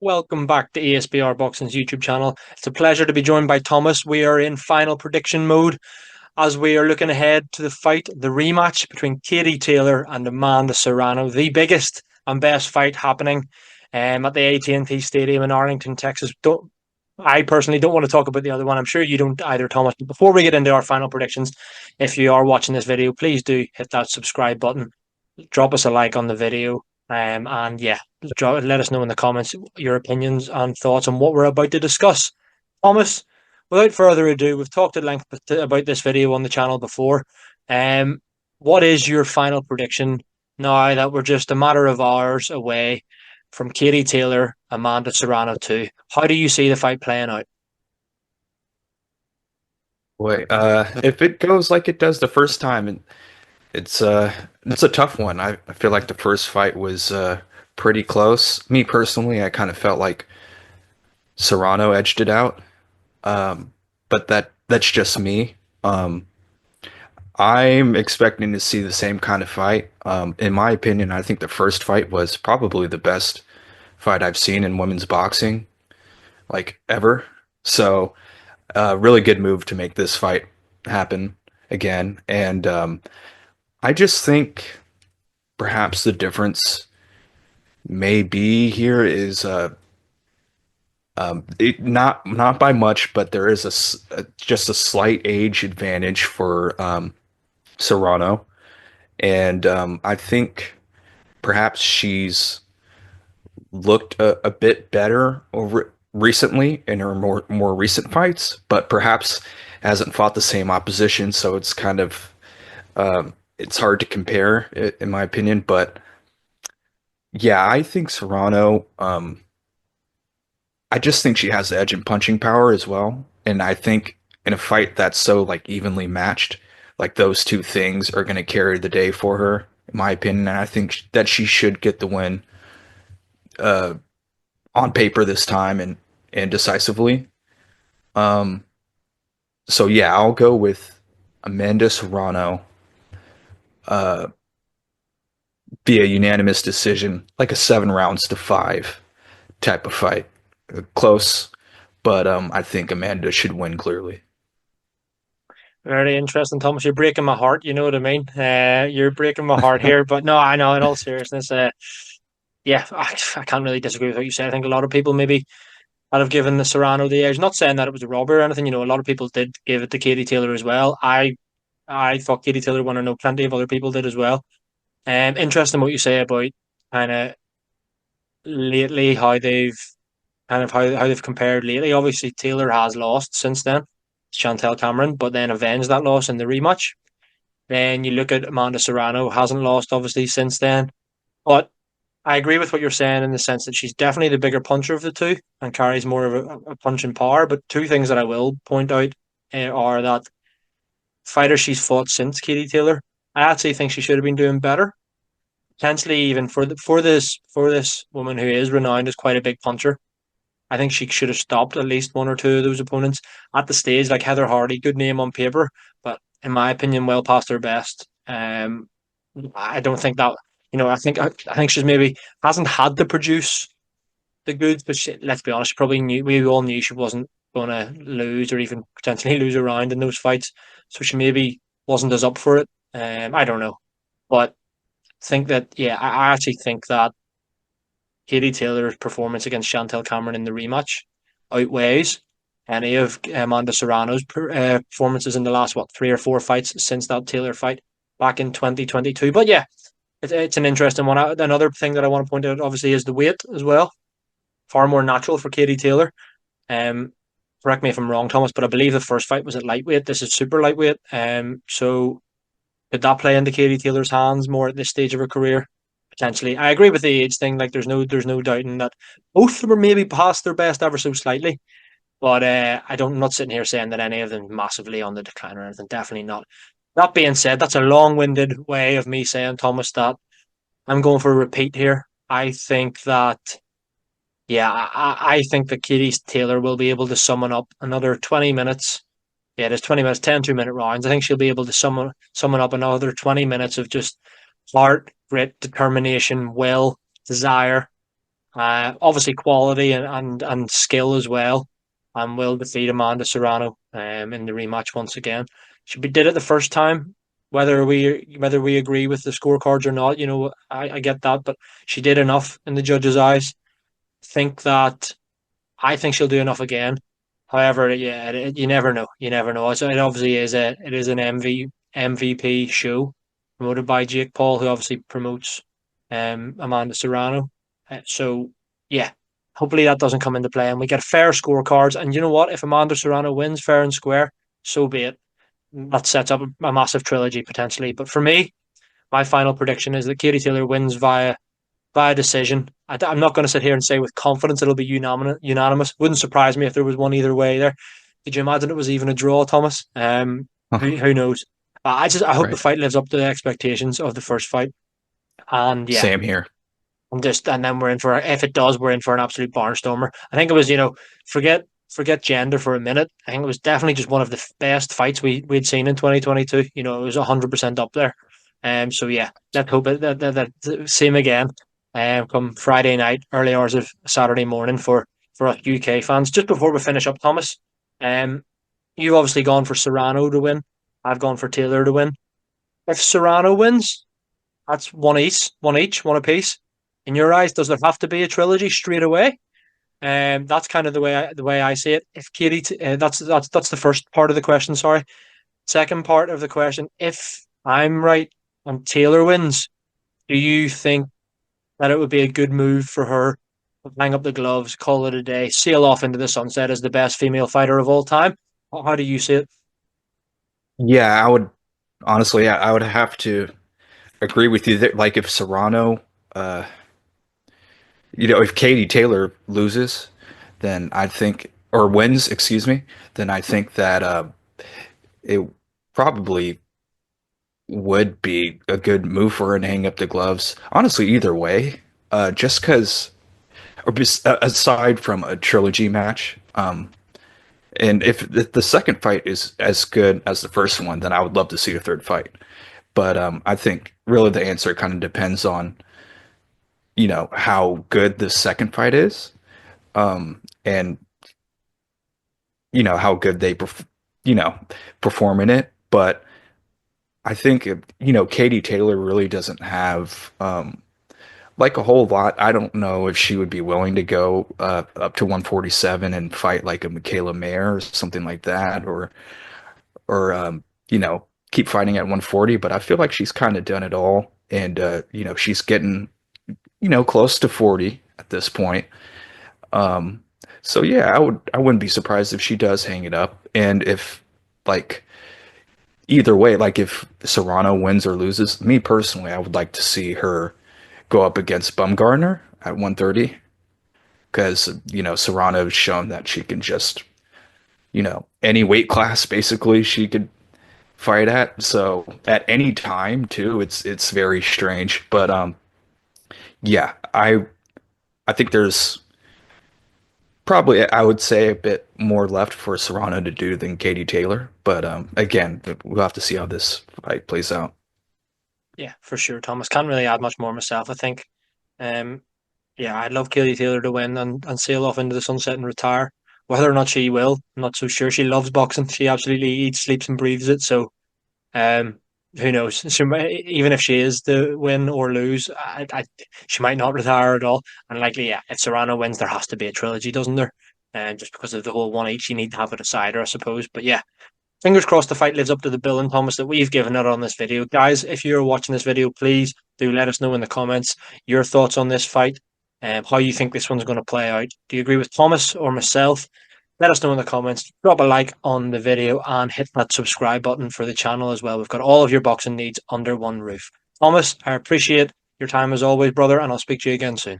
Welcome back to ESBR Boxing's YouTube channel. It's a pleasure to be joined by Thomas. We are in final prediction mode as we are looking ahead to the fight, the rematch between Katie Taylor and Amanda Serrano, the biggest and best fight happening at the AT&T Stadium in Arlington, Texas. I personally don't want to talk about the other one. I'm sure you don't either, Thomas. But before we get into our final predictions, if you are watching this video, please do hit that subscribe button. Drop us a like on the video. And yeah, let us know in the comments your opinions and thoughts on what we're about to discuss. Thomas, without further ado, we've talked at length about this video on the channel before. What is your final prediction now that we're just a matter of hours away from Katie Taylor, Amanda Serrano 2? How do you see the fight playing out? Boy, if it goes like it does the first time, it's it's a tough one. I feel like the first fight was pretty close. Me personally, I kind of felt like Serrano edged it out. But that's just me. I'm expecting to see the same kind of fight. In my opinion, I think the first fight was probably the best fight I've seen in women's boxing, like ever. So, really good move to make this fight happen again. And I just think perhaps the difference may be here is not by much, but there is just a slight age advantage for Serrano, and I think perhaps she's looked a bit better over recently in her more recent fights, but perhaps hasn't fought the same opposition, so it's kind of it's hard to compare, in my opinion. But yeah, I think Serrano. I just think she has the edge in punching power as well, and I think in a fight that's so like evenly matched, like those two things are going to carry the day for her, in my opinion. And I think that she should get the win uh, on paper this time and decisively. Um, so yeah, I'll go with Amanda Serrano uh, via unanimous decision, like a 7 rounds to 5 type of fight. Close, but I think Amanda should win clearly. Very interesting, Thomas. You're breaking my heart. You know what I mean? You're breaking my heart here. But no, I know. In all seriousness, yeah, I can't really disagree with what you said. I think a lot of people maybe I'd have given the Serrano the edge. Not saying that it was a robbery or anything. A lot of people did give it to Katie Taylor as well. I thought Katie Taylor won. I know plenty of other people did as well. Interesting what you say about kind of lately how they've compared lately. Obviously, Taylor has lost since then, Chantel Cameron, but then avenged that loss in the rematch. Then you look at Amanda Serrano, hasn't lost obviously since then, but I agree with what you're saying in the sense that she's definitely the bigger puncher of the two and carries more of a punching power. But two things that I will point out are that fighters she's fought since Katie Taylor, I actually think she should have been doing better. Potentially even for this woman who is renowned as quite a big puncher. I think she should have stopped at least one or two of those opponents at the stage, like Heather Hardy, good name on paper, but in my opinion, well past her best. I don't think that I think she's maybe hasn't had to produce the goods, but let's be honest, she probably knew we all knew she wasn't going to lose or even potentially lose a round in those fights, so she maybe wasn't as up for it. I don't know, but think that yeah, I actually think that Katie Taylor's performance against Chantel Cameron in the rematch outweighs any of Amanda Serrano's performances in the last, 3 or 4 fights since that Taylor fight back in 2022. But yeah, it's an interesting one. Another thing that I want to point out, obviously, is the weight as well. Far more natural for Katie Taylor. Um, Correct me if I'm wrong, Thomas, but I believe the first fight was at lightweight. This is super lightweight. So did that play into Katie Taylor's hands more at this stage of her career? Potentially. I agree with the age thing. Like there's no doubting that both of them are maybe past their best ever so slightly. But I'm not sitting here saying that any of them massively on the decline or anything. Definitely not. That being said, that's a long-winded way of me saying, Thomas, that I'm going for a repeat here. I think that yeah, I think that Katie Taylor will be able to summon up another 20 minutes. Yeah, there's 20 minutes, 10 2-minute rounds. I think she'll be able to summon up another 20 minutes of just heart, grit, determination, will, desire, Obviously quality and skill as well, and will defeat Amanda Serrano in the rematch once again. She did it the first time. Whether we agree with the scorecards or not, I get that, but she did enough in the judges' eyes. Think that I think she'll do enough again. However, yeah, you never know. You never know. So it obviously is an MVP show promoted by Jake Paul, who obviously promotes Amanda Serrano. So yeah, hopefully that doesn't come into play and we get fair scorecards. And you know what? If Amanda Serrano wins fair and square, so be it. That sets up a massive trilogy potentially. But for me, my final prediction is that Katie Taylor wins via decision. I'm not going to sit here and say with confidence it'll be unanimous. Wouldn't surprise me if there was one either way there. Could you imagine it was even a draw, Thomas? Who knows? I hope the Right. fight lives up to the expectations of the first fight. And yeah, Same here. and then we're in for if it does, we're in for an absolute barnstormer. I think it was forget gender for a minute. I think it was definitely just one of the best fights we'd seen in 2022. It was 100% up there. So yeah, let's hope that same again. Come Friday night, early hours of Saturday morning for us UK fans. Just before we finish up, Thomas, um, you've obviously gone for Serrano to win. I've gone for Taylor to win. If Serrano wins, that's one apiece. In your eyes, does there have to be a trilogy straight away? That's kind of the way I see it. If that's the first part of the question. Sorry. Second part of the question: if I'm right and Taylor wins, do you think that it would be a good move for her to hang up the gloves, call it a day, sail off into the sunset as the best female fighter of all time? How do you see it? Yeah, I would honestly, I would have to agree with you that like if Serrano, uh, if Katie Taylor loses, then I think or wins, excuse me, then I think that it probably would be a good move for her to hang up the gloves. Honestly, either way, just because, aside from a trilogy match, and if the second fight is as good as the first one, then I would love to see a third fight. But I think really the answer kind of depends on, how good the second fight is, and how good they you know, perform in it. But I think Katie Taylor really doesn't have like a whole lot. I don't know if she would be willing to go up to 147 and fight like a Michaela Mayer or something like that, or keep fighting at 140. But I feel like she's kind of done it all, and she's getting close to 40 at this point. Um, so yeah, I wouldn't be surprised if she does hang it up, and if like either way, like if Serrano wins or loses, me personally, I would like to see her go up against Bumgarner at 130 because Serrano's shown that she can just any weight class basically she could fight at. So at any time too, it's very strange. But yeah, I think there's probably I would say a bit more left for Serrano to do than Katie Taylor. But again, we'll have to see how this fight plays out. Yeah, for sure, Thomas. Can't really add much more myself. I think. Um, yeah, I'd love Katie Taylor to win and sail off into the sunset and retire. Whether or not she will, I'm not so sure. She loves boxing. She absolutely eats, sleeps, and breathes it. So, um, who knows? Even if she is to win or lose, she might not retire at all. And likely, yeah, if Serrano wins, there has to be a trilogy, doesn't there? And just because of the whole one each, you need to have a decider, I suppose. But yeah, fingers crossed the fight lives up to the bill and Thomas that we've given it on this video. Guys, if you're watching this video, please do let us know in the comments your thoughts on this fight and how you think this one's going to play out. Do you agree with Thomas or myself? Let us know in the comments. Drop a like on the video and hit that subscribe button for the channel as well. We've got all of your boxing needs under one roof. Thomas, I appreciate your time as always, brother, and I'll speak to you again soon.